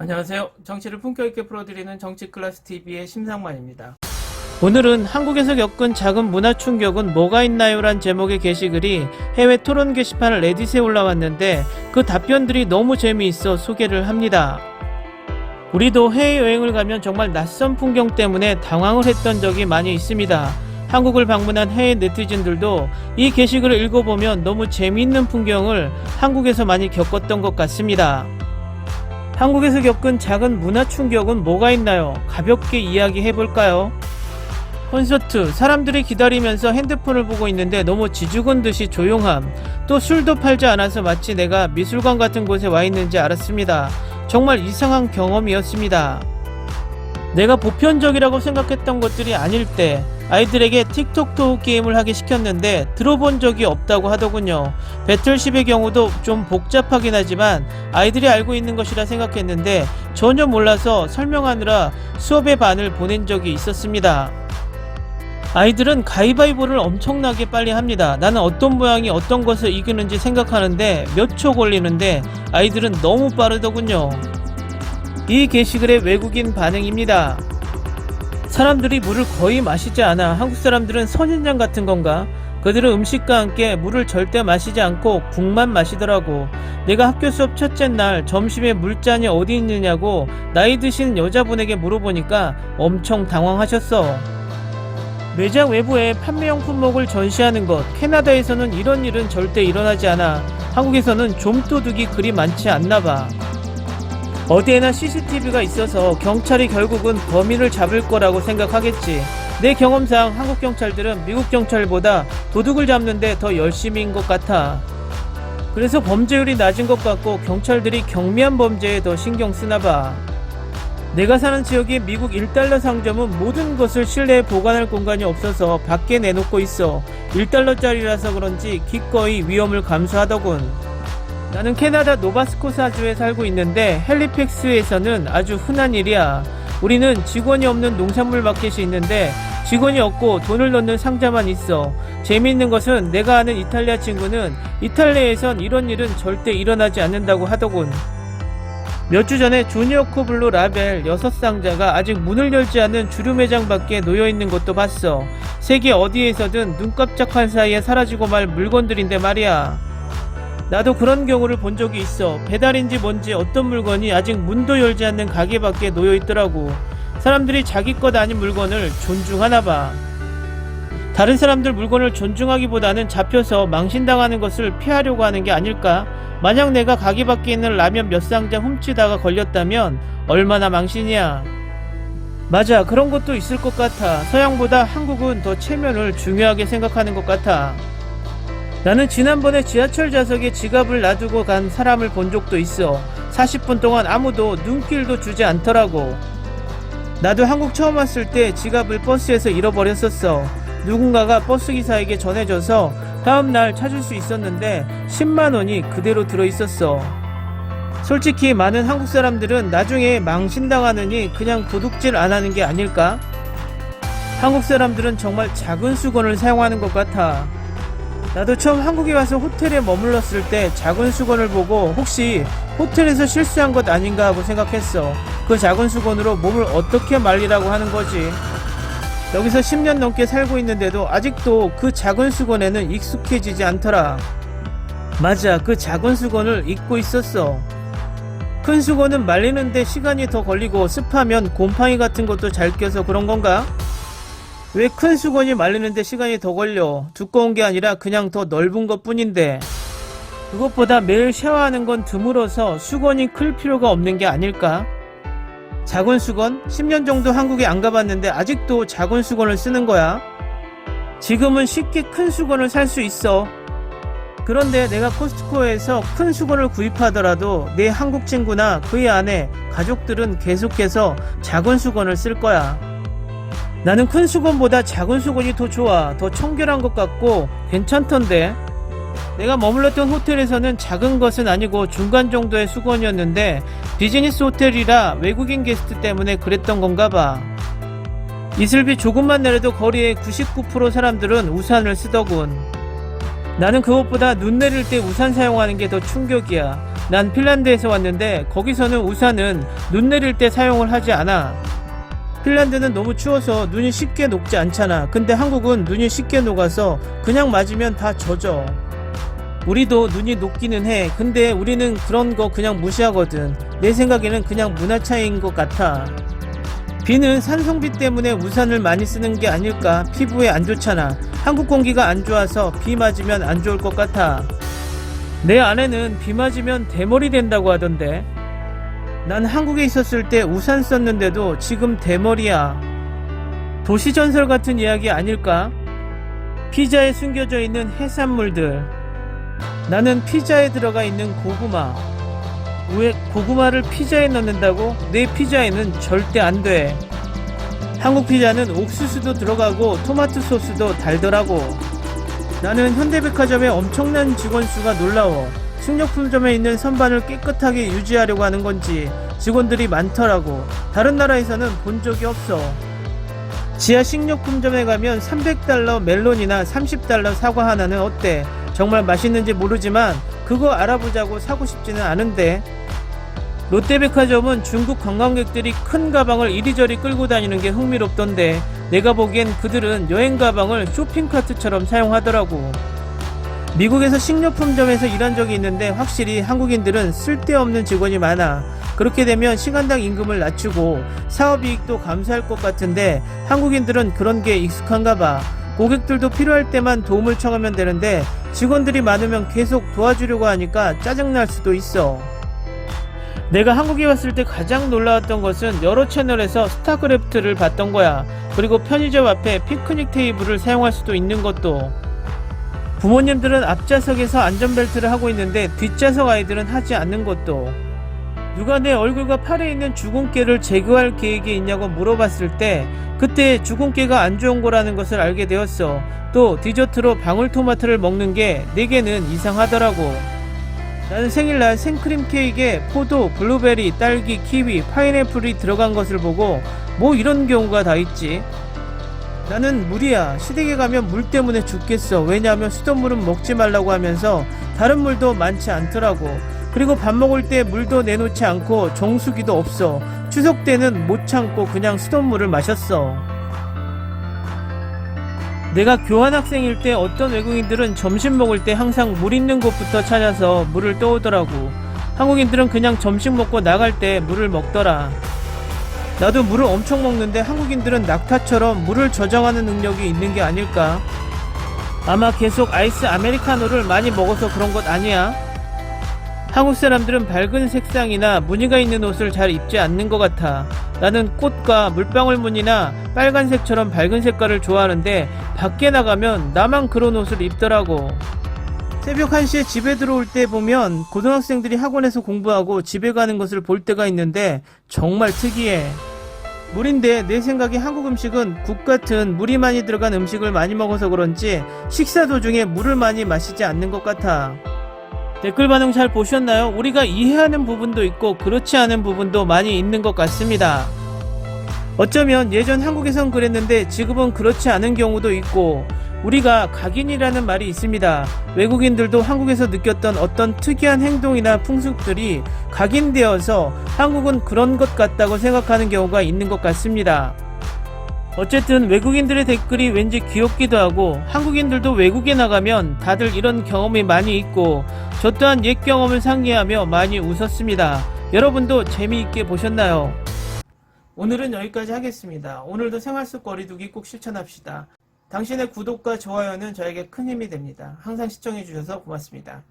안녕하세요. 정치를 품격 있게 풀어드리는 정치클래스TV의 심상만입니다. 오늘은 한국에서 겪은 작은 문화 충격은 뭐가 있나요? 란 제목의 게시글이 해외 토론 게시판 레딧에 올라왔는데 그 답변들이 너무 재미있어 소개를 합니다. 우리도 해외여행을 가면 정말 낯선 풍경 때문에 당황을 했던 적이 많이 있습니다. 한국을 방문한 해외 네티즌들도 이 게시글을 읽어보면 너무 재미있는 풍경을 한국에서 많이 겪었던 것 같습니다. 한국에서 겪은 작은 문화 충격은 뭐가 있나요? 가볍게 이야기해볼까요? 콘서트, 사람들이 기다리면서 핸드폰을 보고 있는데 너무 지죽은 듯이 조용함. 또 술도 팔지 않아서 마치 내가 미술관 같은 곳에 와 있는지 알았습니다. 정말 이상한 경험이었습니다. 내가 보편적이라고 생각했던 것들이 아닐 때 아이들에게 틱톡 게임을 하게 시켰는데 들어본 적이 없다고 하더군요. 배틀십의 경우도 좀 복잡하긴 하지만 아이들이 알고 있는 것이라 생각했는데 전혀 몰라서 설명하느라 수업의 반을 보낸 적이 있었습니다. 아이들은 가위바위보를 엄청나게 빨리 합니다. 나는 어떤 모양이 어떤 것을 이기는지 생각하는데 몇 초 걸리는데 아이들은 너무 빠르더군요. 이 게시글의 외국인 반응입니다. 사람들이 물을 거의 마시지 않아. 한국 사람들은 선인장 같은 건가? 그들은 음식과 함께 물을 절대 마시지 않고 국만 마시더라고. 내가 학교 수업 첫째 날 점심에 물잔이 어디 있느냐고 나이 드신 여자분에게 물어보니까 엄청 당황하셨어. 매장 외부에 판매용 품목을 전시하는 것. 캐나다에서는 이런 일은 절대 일어나지 않아. 한국에서는 좀도둑이 그리 많지 않나 봐. 어디에나 CCTV가 있어서 경찰이 결국은 범인을 잡을 거라고 생각하겠지. 내 경험상 한국 경찰들은 미국 경찰보다 도둑을 잡는데 더 열심히인 것 같아. 그래서 범죄율이 낮은 것 같고 경찰들이 경미한 범죄에 더 신경 쓰나 봐. 내가 사는 지역의 미국 1달러 상점은 모든 것을 실내에 보관할 공간이 없어서 밖에 내놓고 있어. 1달러짜리라서 그런지 기꺼이 위험을 감수하더군. 나는 캐나다 노바스코사주에 살고 있는데 헬리팩스에서는 아주 흔한 일이야. 우리는 직원이 없는 농산물 마켓이 있는데 직원이 없고 돈을 넣는 상자만 있어. 재미있는 것은 내가 아는 이탈리아 친구는 이탈리아에선 이런 일은 절대 일어나지 않는다고 하더군. 몇 주 전에 조니어코블루 라벨 6상자가 아직 문을 열지 않은 주류 매장 밖에 놓여있는 것도 봤어. 세계 어디에서든 눈 깜짝한 사이에 사라지고 말 물건들인데 말이야. 나도 그런 경우를 본 적이 있어. 배달인지 뭔지 어떤 물건이 아직 문도 열지 않는 가게 밖에 놓여있더라고. 사람들이 자기 것 아닌 물건을 존중하나 봐. 다른 사람들 물건을 존중하기보다는 잡혀서 망신당하는 것을 피하려고 하는 게 아닐까? 만약 내가 가게 밖에 있는 라면 몇 상자 훔치다가 걸렸다면 얼마나 망신이야. 맞아, 그런 것도 있을 것 같아. 서양보다 한국은 더 체면을 중요하게 생각하는 것 같아. 나는 지난번에 지하철 좌석에 지갑을 놔두고 간 사람을 본 적도 있어. 40분 동안 아무도 눈길도 주지 않더라고. 나도 한국 처음 왔을 때 지갑을 버스에서 잃어버렸었어. 누군가가 버스기사에게 전해줘서 다음날 찾을 수 있었는데 10만원이 그대로 들어있었어. 솔직히 많은 한국 사람들은 나중에 망신당하느니 그냥 도둑질 안 하는 게 아닐까? 한국 사람들은 정말 작은 수건을 사용하는 것 같아. 나도 처음 한국에 와서 호텔에 머물렀을 때 작은 수건을 보고 혹시 호텔에서 실수한 것 아닌가 하고 생각했어. 그 작은 수건으로 몸을 어떻게 말리라고 하는 거지. 여기서 10년 넘게 살고 있는데도 아직도 그 작은 수건에는 익숙해지지 않더라. 맞아, 그 작은 수건을 잊고 있었어. 큰 수건은 말리는데 시간이 더 걸리고 습하면 곰팡이 같은 것도 잘 껴서 그런 건가? 왜 큰 수건이 말리는데 시간이 더 걸려? 두꺼운 게 아니라 그냥 더 넓은 것 뿐인데. 그것보다 매일 샤워하는 건 드물어서 수건이 클 필요가 없는 게 아닐까? 작은 수건? 10년 정도 한국에 안 가봤는데 아직도 작은 수건을 쓰는 거야? 지금은 쉽게 큰 수건을 살 수 있어. 그런데 내가 코스트코에서 큰 수건을 구입하더라도 내 한국 친구나 그의 아내, 가족들은 계속해서 작은 수건을 쓸 거야. 나는 큰 수건보다 작은 수건이 더 좋아. 더 청결한 것 같고 괜찮던데. 내가 머물렀던 호텔에서는 작은 것은 아니고 중간 정도의 수건이었는데 비즈니스 호텔이라 외국인 게스트 때문에 그랬던 건가 봐. 이슬비 조금만 내려도 거리의 99% 사람들은 우산을 쓰더군. 나는 그것보다 눈 내릴 때 우산 사용하는 게 더 충격이야. 난 핀란드에서 왔는데 거기서는 우산은 눈 내릴 때 사용을 하지 않아. 핀란드는 너무 추워서 눈이 쉽게 녹지 않잖아. 근데 한국은 눈이 쉽게 녹아서 그냥 맞으면 다 젖어. 우리도 눈이 녹기는 해. 근데 우리는 그런 거 그냥 무시하거든. 내 생각에는 그냥 문화 차이인 것 같아. 비는 산성비 때문에 우산을 많이 쓰는 게 아닐까. 피부에 안 좋잖아. 한국 공기가 안 좋아서 비 맞으면 안 좋을 것 같아. 내 아내는 비 맞으면 대머리 된다고 하던데. 난 한국에 있었을 때 우산 썼는데도 지금 대머리야. 도시전설 같은 이야기 아닐까? 피자에 숨겨져 있는 해산물들. 나는 피자에 들어가 있는 고구마. 왜 고구마를 피자에 넣는다고? 내 피자에는 절대 안 돼. 한국 피자는 옥수수도 들어가고 토마토 소스도 달더라고. 나는 현대백화점의 엄청난 직원 수가 놀라워. 식료품점에 있는 선반을 깨끗하게 유지하려고 하는 건지 직원들이 많더라고. 다른 나라에서는 본 적이 없어. 지하 식료품점에 가면 $300 멜론이나 $30 사과 하나는 어때? 정말 맛있는지 모르지만 그거 알아보자고 사고 싶지는 않은데. 롯데백화점은 중국 관광객들이 큰 가방을 이리저리 끌고 다니는 게 흥미롭던데 내가 보기엔 그들은 여행 가방을 쇼핑카트처럼 사용하더라고. 미국에서 식료품점에서 일한 적이 있는데 확실히 한국인들은 쓸데없는 직원이 많아. 그렇게 되면 시간당 임금을 낮추고 사업이익도 감소할 것 같은데 한국인들은 그런 게 익숙한가 봐. 고객들도 필요할 때만 도움을 청하면 되는데 직원들이 많으면 계속 도와주려고 하니까 짜증날 수도 있어. 내가 한국에 왔을 때 가장 놀라웠던 것은 여러 채널에서 스타크래프트를 봤던 거야. 그리고 편의점 앞에 피크닉 테이블을 사용할 수도 있는 것도. 부모님들은 앞좌석에서 안전벨트를 하고 있는데 뒷좌석 아이들은 하지 않는 것도. 누가 내 얼굴과 팔에 있는 주근깨를 제거할 계획이 있냐고 물어봤을 때 그때 주근깨가 안 좋은 거라는 것을 알게 되었어. 또 디저트로 방울토마토를 먹는 게 내게는 이상하더라고. 나는 생일날 생크림 케이크에 포도, 블루베리, 딸기, 키위, 파인애플이 들어간 것을 보고 뭐 이런 경우가 다 있지. 나는 물이야. 시댁에 가면 물 때문에 죽겠어. 왜냐하면 수돗물은 먹지 말라고 하면서 다른 물도 많지 않더라고. 그리고 밥 먹을 때 물도 내놓지 않고 정수기도 없어. 추석 때는 못 참고 그냥 수돗물을 마셨어. 내가 교환학생일 때 어떤 외국인들은 점심 먹을 때 항상 물 있는 곳부터 찾아서 물을 떠오더라고. 한국인들은 그냥 점심 먹고 나갈 때 물을 먹더라. 나도 물을 엄청 먹는데 한국인들은 낙타처럼 물을 저장하는 능력이 있는 게 아닐까? 아마 계속 아이스 아메리카노를 많이 먹어서 그런 것 아니야? 한국 사람들은 밝은 색상이나 무늬가 있는 옷을 잘 입지 않는 것 같아. 나는 꽃과 물방울 무늬나 빨간색처럼 밝은 색깔을 좋아하는데 밖에 나가면 나만 그런 옷을 입더라고. 새벽 1시에 집에 들어올 때 보면 고등학생들이 학원에서 공부하고 집에 가는 것을 볼 때가 있는데 정말 특이해. 물인데 내 생각에 한국 음식은 국 같은 물이 많이 들어간 음식을 많이 먹어서 그런지 식사 도중에 물을 많이 마시지 않는 것 같아. 댓글 반응 잘 보셨나요? 우리가 이해하는 부분도 있고 그렇지 않은 부분도 많이 있는 것 같습니다. 어쩌면 예전 한국에선 그랬는데 지금은 그렇지 않은 경우도 있고 우리가 각인이라는 말이 있습니다. 외국인들도 한국에서 느꼈던 어떤 특이한 행동이나 풍습들이 각인되어서 한국은 그런 것 같다고 생각하는 경우가 있는 것 같습니다. 어쨌든 외국인들의 댓글이 왠지 귀엽기도 하고 한국인들도 외국에 나가면 다들 이런 경험이 많이 있고 저 또한 옛 경험을 상기하며 많이 웃었습니다. 여러분도 재미있게 보셨나요? 오늘은 여기까지 하겠습니다. 오늘도 생활 속 거리두기 꼭 실천합시다. 당신의 구독과 좋아요는 저에게 큰 힘이 됩니다. 항상 시청해주셔서 고맙습니다.